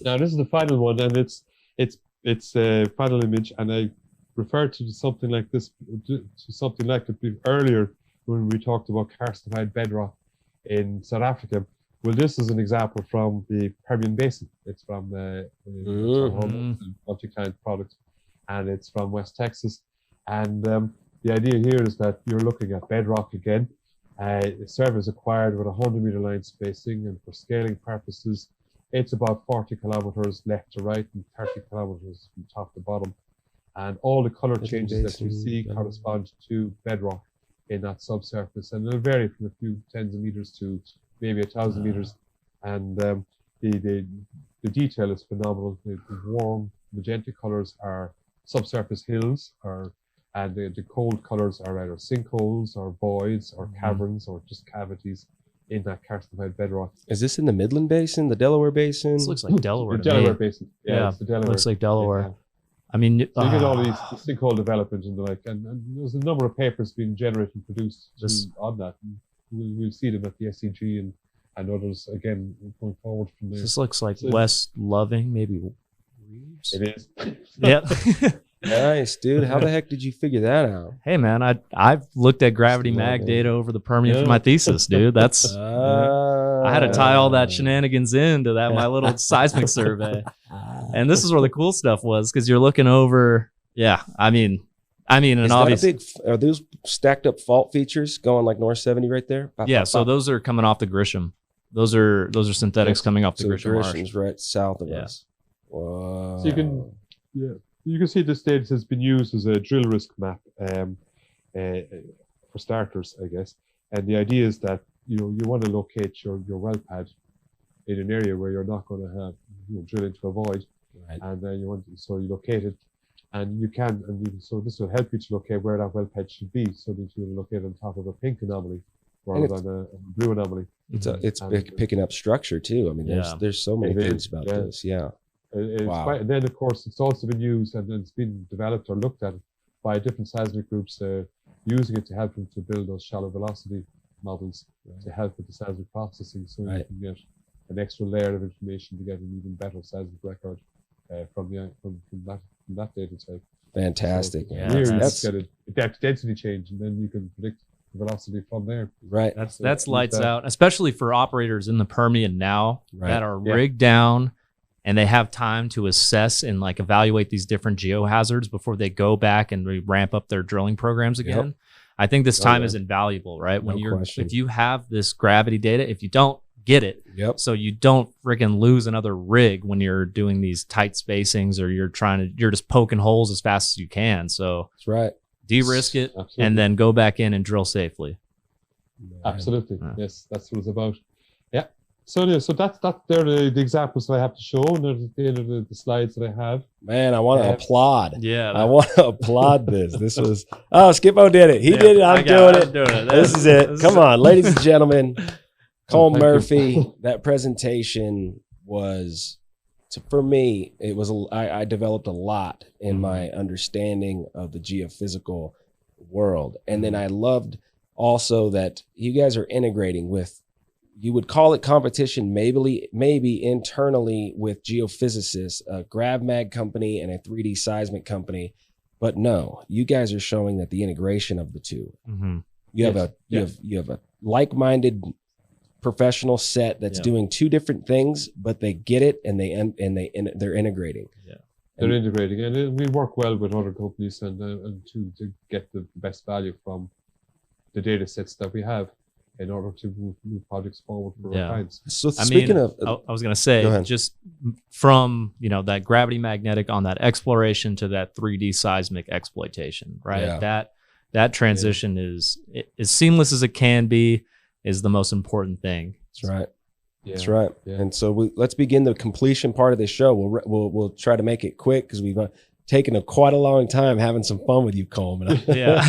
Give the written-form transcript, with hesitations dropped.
Now this is the final one, and it's a final image, and I referred to something like this, to something like it earlier when we talked about karstified bedrock in South Africa. Well, this is an example from the Permian Basin. It's from multi-client product, and it's from West Texas. And the idea here is that you're looking at bedrock again. The survey is acquired with 100-meter line spacing, and for scaling purposes, it's about 40 kilometers left to right and 30 kilometers from top to bottom. And all the color changes that you see correspond to bedrock in that subsurface, and it'll vary from a few tens of meters to maybe 1,000 meters. And the detail is phenomenal. The warm magenta colors are subsurface hills, and the cold colors are either sinkholes or voids or caverns or just cavities in that karstified bedrock. Is this in the Midland Basin, the Delaware Basin? This looks like Delaware. The Delaware Basin. Yeah, it's the Delaware. Looks like Delaware. Yeah. I mean, so you get all these sinkhole development and the like, and there's a number of papers being generated and produced on that. And we'll see them at the SCG and others again going forward from there. This looks like West Loving, maybe. Reeves? It is. Yep. Nice, dude. How the heck did you figure that out? Hey, man, I've looked at gravity mag data over the Permian for my thesis, dude. That's I had to tie all that shenanigans into that my little seismic survey, and this is where the cool stuff was, because you're looking over. Yeah, I mean, and obviously, are those stacked up fault features going like North 70 right there? Yeah, so those are coming off the Grisham. Those are synthetics coming off the Grisham Marsh. Grisham's right south of us. Wow. So you can see this data has been used as a drill risk map for starters, I guess. And the idea is that you want to locate your well pad in an area where you're not going to have drill into a void, right. And then you locate it, and you can, so this will help you to locate where that well pad should be, so that you locate on top of a pink anomaly rather than a blue anomaly. It's picking up structure too. I mean, there's so many things about this. Yeah. And then, of course, it's also been used and it's been developed or looked at by different seismic groups, using it to help them to build those shallow velocity models to help with the seismic processing, so you can get an extra layer of information to get an even better seismic record from that data type. Fantastic. So here you just get a depth density change, and then you can predict the velocity from there. Right. That's lights out, especially for operators in the Permian now that are rigged down. And they have time to assess and evaluate these different geohazards before they go back and ramp up their drilling programs again. Yep. I think this time is invaluable, right? When if you have this gravity data, if you don't get it, so you don't freaking lose another rig when you're doing these tight spacings, or you're just poking holes as fast as you can. So that's right. De-risk it and then go back in and drill safely. Absolutely. Yes, that's what it's about. Yeah. So that's they're the examples that I have to show, and there's the end of the slides that I have. Man, I want to applaud. Yeah, I want to applaud this. This was Skippo did it. He did it. I'm doing it. This is it. Come on, ladies and gentlemen. Cole Murphy. That presentation was, for me, it was. I developed a lot in my understanding of the geophysical world, and then I loved also that you guys are integrating with. You would call it competition, maybe internally with geophysicists, a GravMag company and a 3D seismic company, but no, you guys are showing that the integration of the two. Mm-hmm. You have a like-minded professional set that's doing two different things, but they get it and they're integrating. Yeah, they're integrating, and we work well with other companies and to get the best value from the data sets that we have, in order to move projects forward for our clients. So speaking of, I was going to say, just from that gravity magnetic on that exploration to that 3D seismic exploitation, right? Yeah. That transition is as seamless as it can be, is the most important thing. That's right. Yeah. That's right. Yeah. And so let's begin the completion part of this show. We'll try to make it quick, because we've taken quite a long time having some fun with you, Coleman. Yeah.